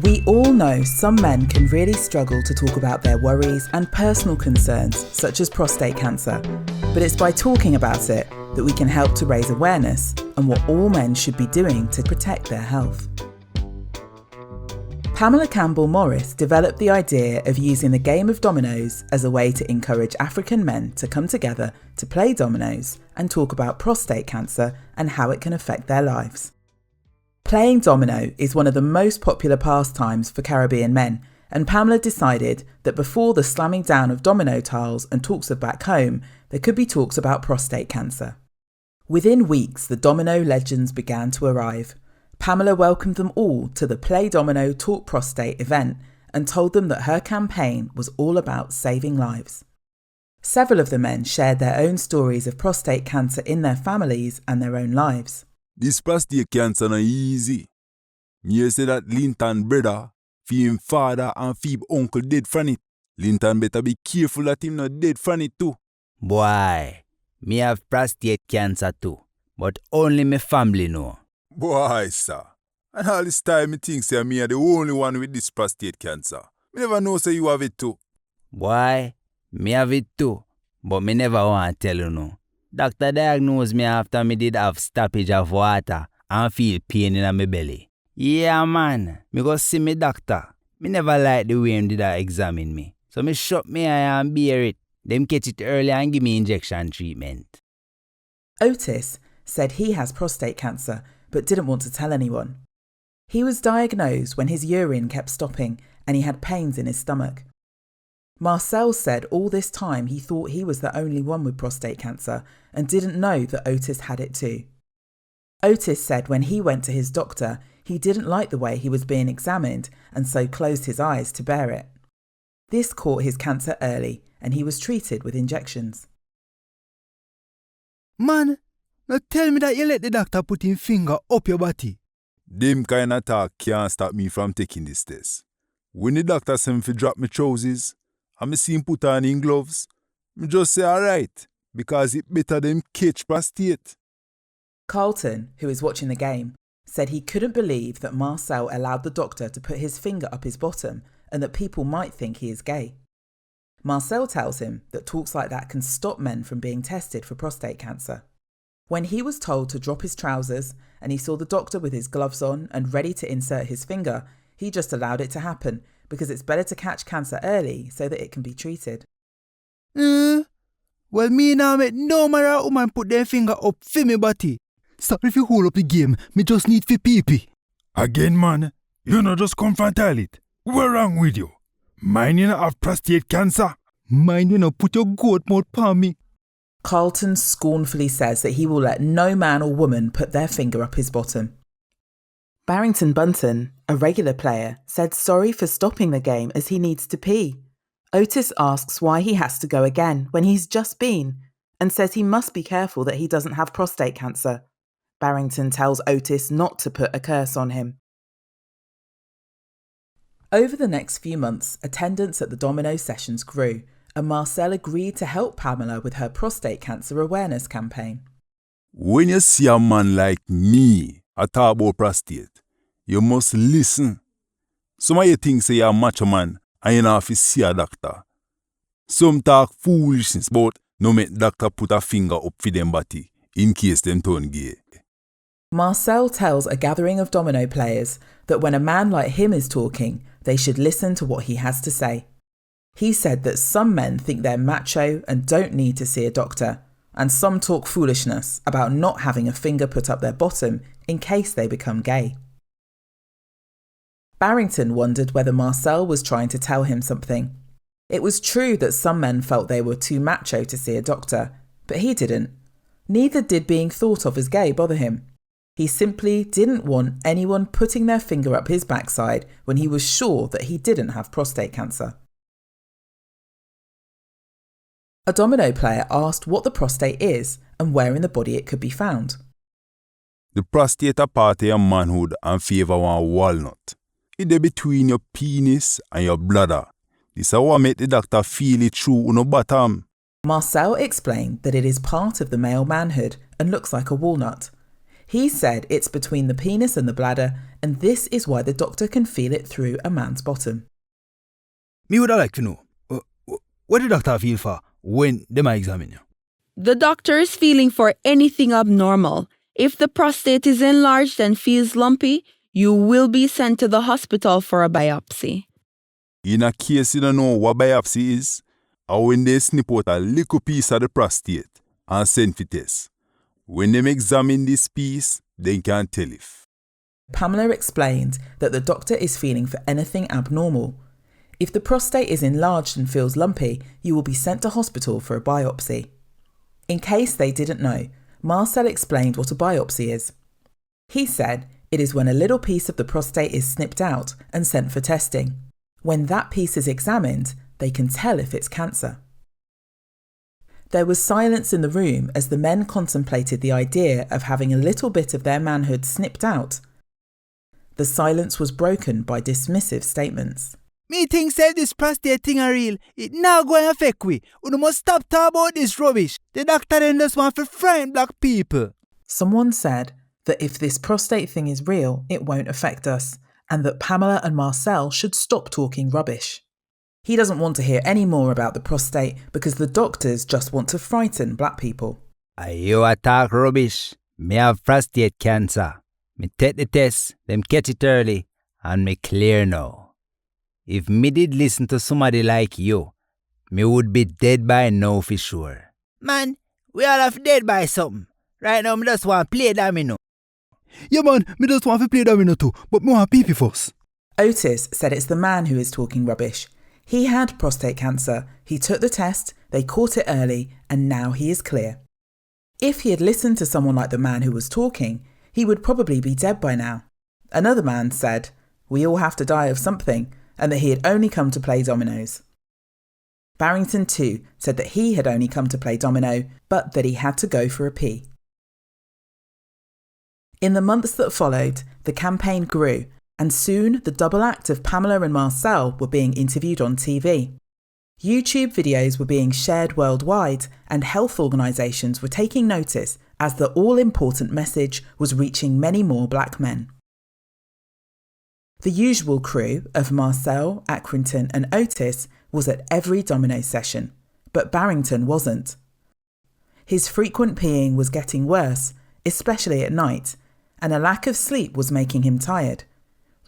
We all know some men can really struggle to talk about their worries and personal concerns, such as prostate cancer. But it's by talking about it that we can help to raise awareness on what all men should be doing to protect their health. Pamela Campbell-Morris developed the idea of using the game of dominoes as a way to encourage African men to come together to play dominoes and talk about prostate cancer and how it can affect their lives. Playing domino is one of the most popular pastimes for Caribbean men, and Pamela decided that before the slamming down of domino tiles and talks of back home, there could be talks about prostate cancer. Within weeks, the domino legends began to arrive. Pamela welcomed them all to the Play Domino Talk Prostate event and told them that her campaign was all about saving lives. Several of the men shared their own stories of prostate cancer in their families and their own lives. This prostate cancer not easy. Me say that Linton brother, fi him father and fi him uncle dead from it. Linton better be careful that him not dead from it too. Boy, me have prostate cancer too, but only my family know. Boy, sir. And all this time me think say me are the only one with this prostate cancer. Me never know say you have it too. Boy, me have it too, but me never want to tell you no. Doctor diagnosed me after me did have stoppage of water and feel pain in my belly. Yeah man, me go see me doctor. Me never like the way him did examine me. So me shut me eye and bear it. Them catch it early and give me injection treatment. Otis said he has prostate cancer but didn't want to tell anyone. He was diagnosed when his urine kept stopping and he had pains in his stomach. Marcel said all this time he thought he was the only one with prostate cancer and didn't know that Otis had it too. Otis said when he went to his doctor, he didn't like the way he was being examined and so closed his eyes to bear it. This caught his cancer early and he was treated with injections. Man, now tell me that you let the doctor put his finger up your body. Them kind of talk can't stop me from taking this test. When the doctor sent me to drop my trousers, and me see him put on in gloves, me just say alright, because it better than catch prostate. Carlton, who is watching the game, said he couldn't believe that Marcel allowed the doctor to put his finger up his bottom and that people might think he is gay. Marcel tells him that talks like that can stop men from being tested for prostate cancer. When he was told to drop his trousers and he saw the doctor with his gloves on and ready to insert his finger, he just allowed it to happen because it's better to catch cancer early so that it can be treated. Well, me now make no matter woman put their finger up for me body. Stop if you hold up the game, me just need for pee-pee. Again, man, you not just come from toilet. What wrong with you? Mine you not have prostate cancer? Mind you not put your goat mouth on me. Carlton scornfully says that he will let no man or woman put their finger up his bottom. Barrington Bunton, a regular player, said sorry for stopping the game as he needs to pee. Otis asks why he has to go again when he's just been and says he must be careful that he doesn't have prostate cancer. Barrington tells Otis not to put a curse on him. Over the next few months, attendance at the domino sessions grew and Marcel agreed to help Pamela with her prostate cancer awareness campaign. When you see a man like me talk about prostate, you must listen. Some of you think say you're a macho man and you don't have to see a doctor. Some talk foolishness, but no make doctor put a finger up for them body in case them turn gay. Marcel tells a gathering of domino players that when a man like him is talking, they should listen to what he has to say. He said that some men think they're macho and don't need to see a doctor, and some talk foolishness about not having a finger put up their bottom in case they become gay. Barrington wondered whether Marcel was trying to tell him something. It was true that some men felt they were too macho to see a doctor, but he didn't. Neither did being thought of as gay bother him. He simply didn't want anyone putting their finger up his backside when he was sure that he didn't have prostate cancer. A domino player asked what the prostate is and where in the body it could be found. The prostate a part of your manhood and favor one walnut. It's between your penis and your bladder. This is what make the doctor feel it through on the bottom. Marcel explained that it is part of the male manhood and looks like a walnut. He said it's between the penis and the bladder, and this is why the doctor can feel it through a man's bottom. Me would like to know, what the doctor feel for when they might examine you? The doctor is feeling for anything abnormal. If the prostate is enlarged and feels lumpy, you will be sent to the hospital for a biopsy. In a case you don't know what biopsy is, or when they snip out a little piece of the prostate and send for test. When they examine this piece, they can tell if. Pamela explained that the doctor is feeling for anything abnormal. If the prostate is enlarged and feels lumpy, you will be sent to hospital for a biopsy. In case they didn't know, Marcel explained what a biopsy is. He said it is when a little piece of the prostate is snipped out and sent for testing. When that piece is examined, they can tell if it's cancer. There was silence in the room as the men contemplated the idea of having a little bit of their manhood snipped out. The silence was broken by dismissive statements. Me think say this prostate thing are real. It now going to affect we. You must stop talking about this rubbish. The doctor then just want to frighten black people. Someone said that if this prostate thing is real, it won't affect us, and that Pamela and Marcel should stop talking rubbish. He doesn't want to hear any more about the prostate because the doctors just want to frighten black people. You talk rubbish. Me have prostate cancer. Me take the test, them catch it early, and me clear now. If me did listen to somebody like you, me would be dead by now for sure. Man, we all have dead by something. Right now, me just want to play Domino. Yeah, man, me just want to play Domino too, but me want pee-pee first. Otis said it's the man who is talking rubbish. He had prostate cancer, he took the test, they caught it early, and now he is clear. If he had listened to someone like the man who was talking, he would probably be dead by now. Another man said, we all have to die of something, and that he had only come to play dominoes. Barrington too said that he had only come to play domino, but that he had to go for a pee. In the months that followed, the campaign grew, and soon the double act of Pamela and Marcel were being interviewed on TV. YouTube videos were being shared worldwide, and health organisations were taking notice as the all-important message was reaching many more black men. The usual crew of Marcel, Accrington and Otis was at every domino session, but Barrington wasn't. His frequent peeing was getting worse, especially at night, and a lack of sleep was making him tired.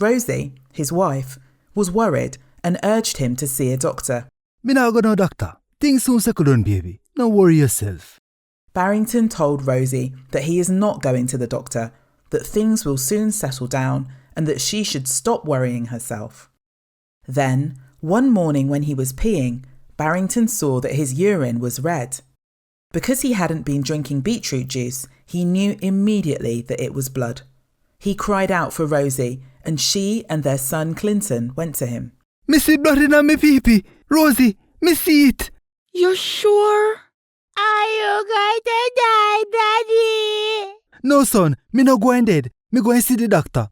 Rosie, his wife, was worried and urged him to see a doctor. Me now go no doctor. Things soon settle down, baby. No worry yourself. Barrington told Rosie that he is not going to the doctor, that things will soon settle down, and that she should stop worrying herself. Then, one morning when he was peeing, Barrington saw that his urine was red. Because he hadn't been drinking beetroot juice, he knew immediately that it was blood. He cried out for Rosie, and she and their son Clinton went to him. Me see blood in me pee-pee. Rosie, me see it. You're sure? Are you going to die, Daddy? No, son, me no going dead. Me go and see the doctor.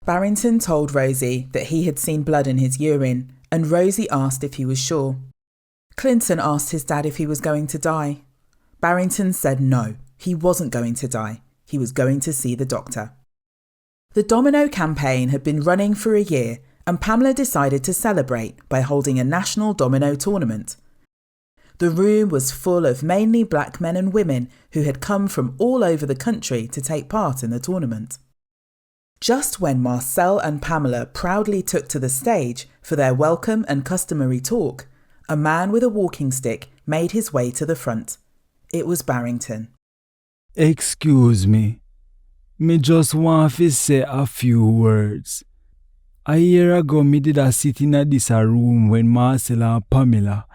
Barrington told Rosie that he had seen blood in his urine, and Rosie asked if he was sure. Clinton asked his dad if he was going to die. Barrington said no, he wasn't going to die. He was going to see the doctor. The Domino campaign had been running for a year, and Pamela decided to celebrate by holding a national domino tournament. The room was full of mainly black men and women who had come from all over the country to take part in the tournament. Just when Marcel and Pamela proudly took to the stage for their welcome and customary talk, a man with a walking stick made his way to the front. It was Barrington. Excuse me. Me just want to say a few words. A year ago, me did a sit in this room when Marcel and Pamela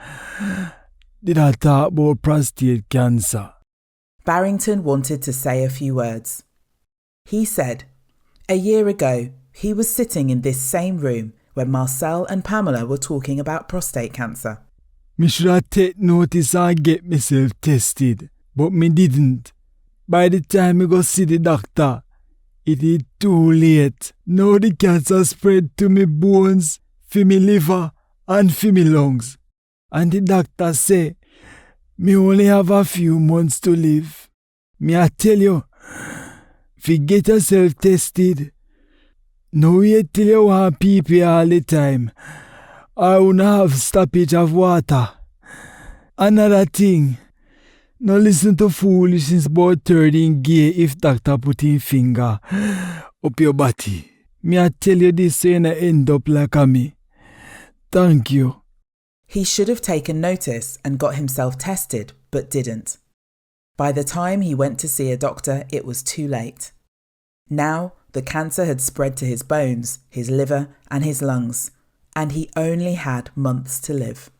did a talk about prostate cancer. Barrington wanted to say a few words. He said, a year ago, he was sitting in this same room when Marcel and Pamela were talking about prostate cancer. Me should have taken notice and get myself tested, but me didn't. By the time I go see the doctor, it is too late. Now the cancer spread to me bones, for me liver and for me lungs. And the doctor say, me only have a few months to live. Me I tell you, Get yourself tested. No wait till you want pee all the time. Or you not have stoppage of water. Another thing. No listen to foolishness about turning gay if doctor put in finger up your body. Me I tell you this so you not end up like a me. Thank you. He should have taken notice and got himself tested, but didn't. By the time he went to see a doctor, it was too late. Now, the cancer had spread to his bones, his liver, and his lungs, and he only had months to live.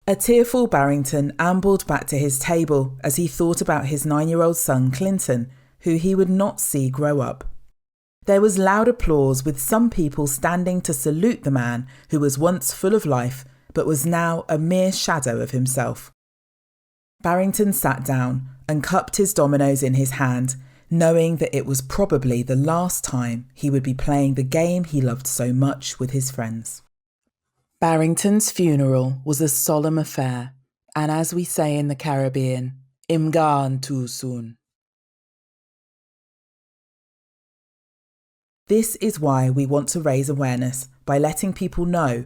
A tearful Barrington ambled back to his table as he thought about his 9-year-old son, Clinton, who he would not see grow up. There was loud applause, with some people standing to salute the man who was once full of life but was now a mere shadow of himself. Barrington sat down and cupped his dominoes in his hand, knowing that it was probably the last time he would be playing the game he loved so much with his friends. Barrington's funeral was a solemn affair, and as we say in the Caribbean, "Im gone too soon." This is why we want to raise awareness by letting people know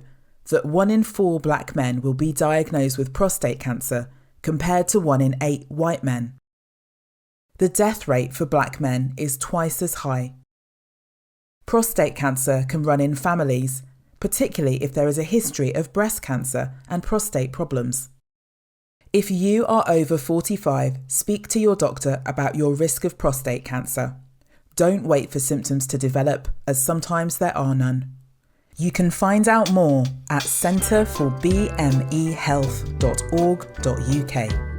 that 1 in 4 black men will be diagnosed with prostate cancer compared to 1 in 8 white men. The death rate for black men is twice as high. Prostate cancer can run in families, particularly if there is a history of breast cancer and prostate problems. If you are over 45, speak to your doctor about your risk of prostate cancer. Don't wait for symptoms to develop, as sometimes there are none. You can find out more at centreforbmehealth.org.uk.